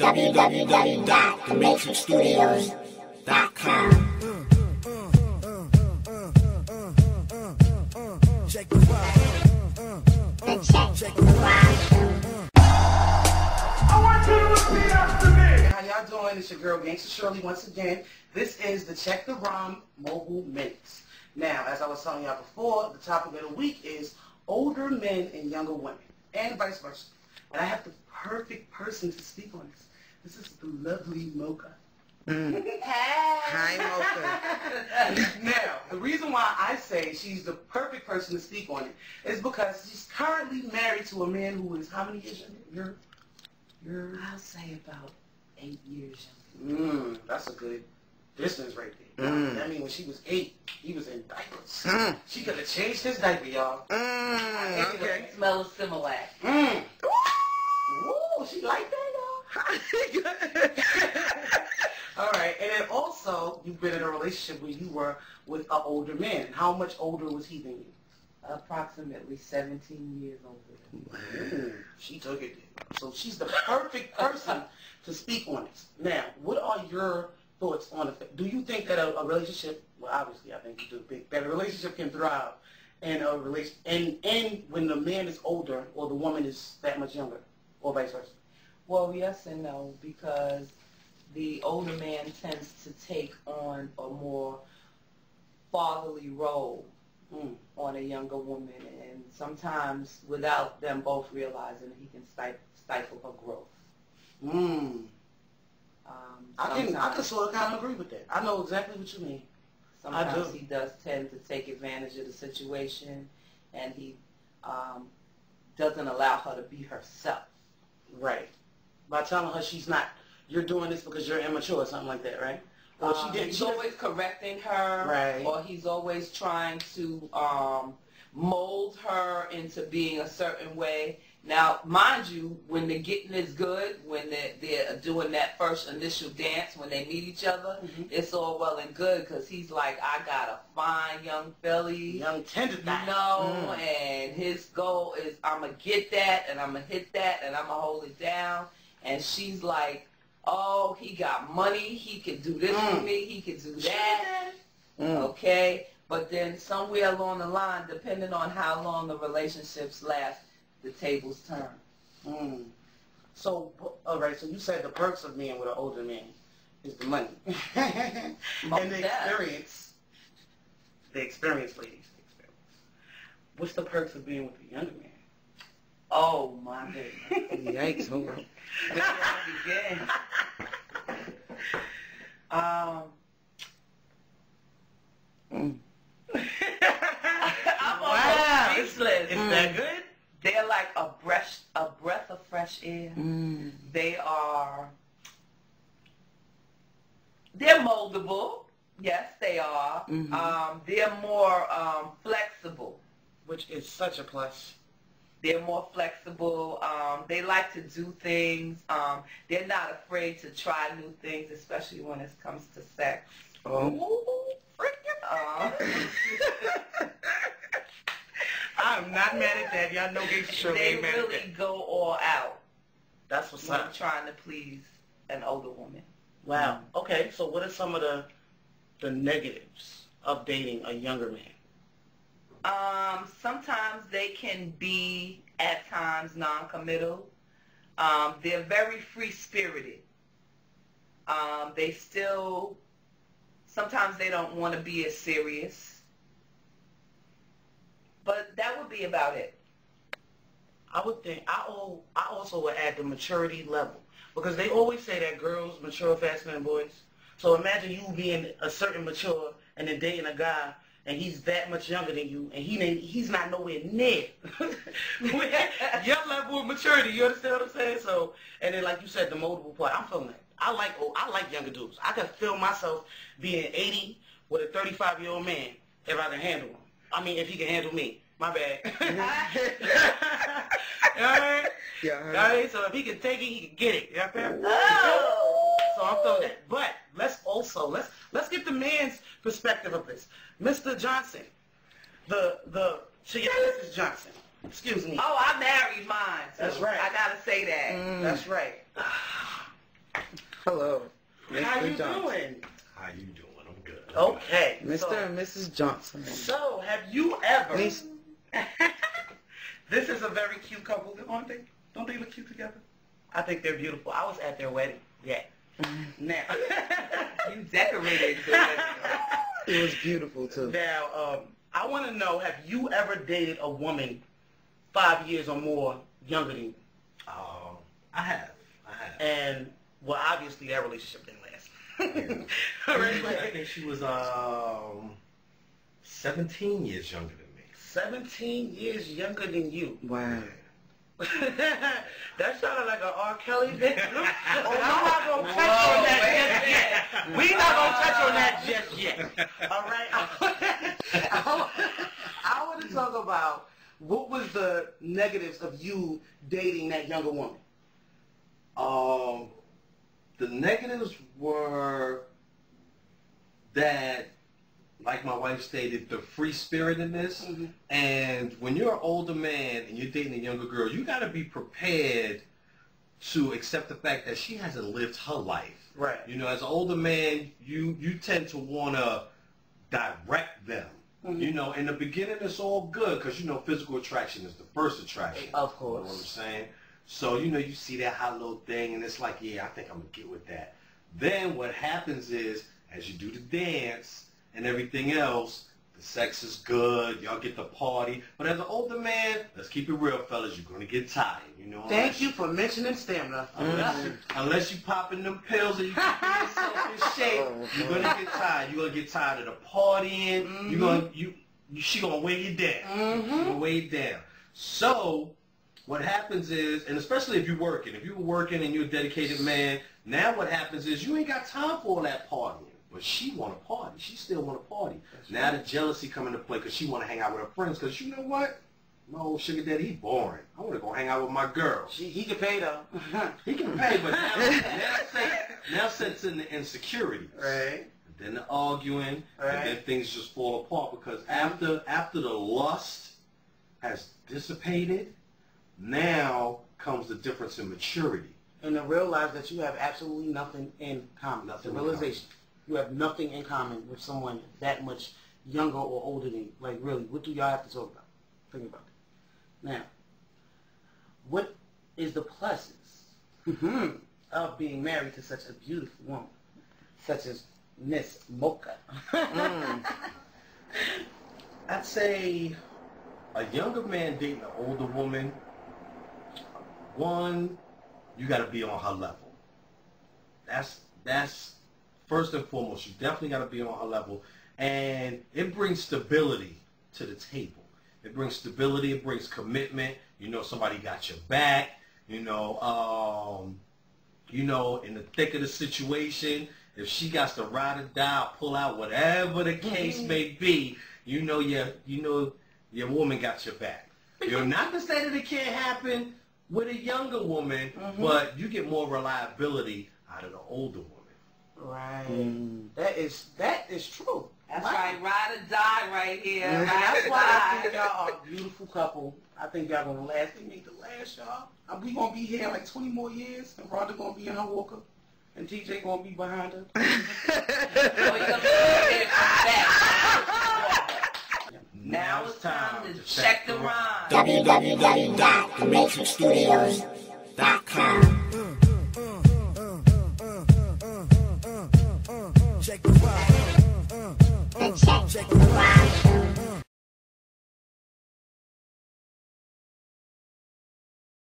www.thematrixstudios.com. Check the vibe. Check the vibe. I want you to repeat after me. How y'all doing? It's your girl Gangsta Shirley once again. This is the Check the Rhyme Mobil Minitz. Now, as I was telling y'all before, the topic of the week is older men and younger women, and vice versa. And I have the perfect person to speak on this. This is the lovely Mocha. Hey. Hi, Mocha. Now, the reason why I say she's the perfect person to speak on it is because she's currently married to a man who is how many years younger? I'll say about 8 years younger. That's a good distance right there. I mean, when she was 8, he was in diapers. She could have changed his diaper, y'all. Okay. Smell of Similac. Ooh, she like that, y'all. All right, and then also, you've been in a relationship where you were with an older man. How much older was he than you? Approximately 17 years older. She took it. So she's the perfect person to speak on this. Now, what are your thoughts on it? Do you think that a relationship, well, obviously I think you do think that a relationship can thrive and and when the man is older or the woman is that much younger, or vice versa? Well, yes and no, because the older man tends to take on a more fatherly role on a younger woman, and sometimes without them both realizing, he can stifle her growth. I can sort of kind of agree with that. I know exactly what you mean. Sometimes he does tend to take advantage of the situation, and he doesn't allow her to be herself. Right. By telling her she's not, you're doing this because you're immature or something like that, right? Or He's always correcting her, right? Or he's always trying to mold her into being a certain way. Now, mind you, when the getting is good, when they're doing that first initial dance, when they meet each other, it's all well and good because he's like, I got a fine young filly, young tender thigh, you know, and his goal is I'm going to get that, and I'm going to hit that, and I'm going to hold it down. And she's like, oh, he got money, he could do this for me, he could do that, okay? But then somewhere along the line, depending on how long the relationships last, the tables turn. So, all right, so you said the perks of being with an older man is the money. And the experience. The experience, ladies, the experience. What's the perks of being with a younger man? Oh, my goodness. Yikes, hold on. Where do I begin? Wow. Speechless. Is that good? They're like a breath of fresh air. They're moldable. Yes, they are. They're more flexible. Which is such a plus. They're more flexible. They like to do things. They're not afraid to try new things, especially when it comes to sex. I'm not mad at that. Y'all know Gangsta Shirley ain't mad at that. They really go all out. That's what's when up. Trying to please an older woman. Wow. Okay, so what are some of the negatives of dating a younger man? Sometimes they can be, at times, non-committal. They're very free-spirited. Sometimes they don't want to be as serious. But that would be about it. I would think, I also would add the maturity level. Because they always say that girls mature faster than boys. So imagine you being a certain mature and then dating a guy and he's that much younger than you, and he's not nowhere near your level of maturity. You understand what I'm saying? So, and then like you said, the moldable part. I'm feeling that. I like younger dudes. I can feel myself being 80 with a 35-year-old man if I can handle him. I mean, if he can handle me. My bad. All right? Yeah. All right? So if he can take it, he can get it. You understand? So I'm feeling that. But let's get the man's perspective of this. Mr. Johnson, Mrs. Johnson. Excuse me. Oh, I married mine. So That's right. I gotta say that. That's right. Hello. How you Johnson. doing? How you doing? I'm good. Okay. Mr. and Mrs. Johnson. So, have you ever... Please. This is a very cute couple, aren't they? Don't they look cute together? I think they're beautiful. I was at their wedding. Yeah. Now. You decorated the wedding. It was beautiful, too. Now, I want to know, have you ever dated a woman 5 years or more younger than you? I have. And, well, obviously that relationship didn't last. I think she was 17 years younger than me. 17 years younger than you. Wow. That sounded like an R. Kelly victim. I'm not going to touch on that just yet. We're not going to touch on that just yet. All right? I want to talk about what was the negatives of you dating that younger woman. The negatives were that, like my wife stated, the free spiritedness. Mm-hmm. And when you're an older man and you're dating a younger girl, you got to be prepared to accept the fact that she hasn't lived her life. Right. You know, as an older man, you tend to want to direct them. Mm-hmm. You know, in the beginning, it's all good because, you know, physical attraction is the first attraction. Of You know what I'm course. saying? So, you know, you see that hot little thing, and it's like, yeah, I think I'm going to get with that. Then what happens is, as you do the dance and everything else, the sex is good, y'all get the party. But as an older man, let's keep it real, fellas, you're going to get tired. You know, Thank you for mentioning stamina. Unless you popping them pills and you keeping yourself in shape, you're going to get tired. You're going to get tired of the partying. Mm-hmm. She going to weigh you down. Mm-hmm. She going to weigh you down. So what happens is, and especially if you're working, if you were working and you're a dedicated man, now what happens is you ain't got time for all that partying. But she want to party. She still want to party. Now the jealousy come into play because she want to hang out with her friends because you know what? My old sugar daddy, he boring. I want to go hang out with my girl. He can pay though. He can pay, but now sets in the insecurity. Right. And then the arguing, Right. and then things just fall apart because after the lust has dissipated, now comes the difference in maturity. And to realize that you have absolutely nothing in common. Nothing The in realization. You have nothing in common with someone that much younger or older than you. Like, really, what do y'all have to talk about? Think about it. Now, what is the pluses of being married to such a beautiful woman, such as Miss Mocha? I'd say a younger man dating an older woman, one, you got to be on her level. That's first and foremost. You definitely got to be on her level. And it brings stability to the table. It brings stability. It brings commitment. You know, somebody got your back. You know, in the thick of the situation, if she got to ride or die, pull out, whatever the case may be, you know your woman got your back. You know, not to say that it can't happen with a younger woman, but you get more reliability out of the older woman. Right. That is true. That's right. Ride or die right here. And Ride that's or why I die. think y'all are a beautiful couple. I think y'all gonna last. They made the last, y'all. We gonna be here in like 20 more years, and Rhonda gonna be in her walker, and TJ gonna be behind her. So you're gonna get back. Now it's time to check the rhyme. www.thematrixstudios.com. Check the ride. Check the ride.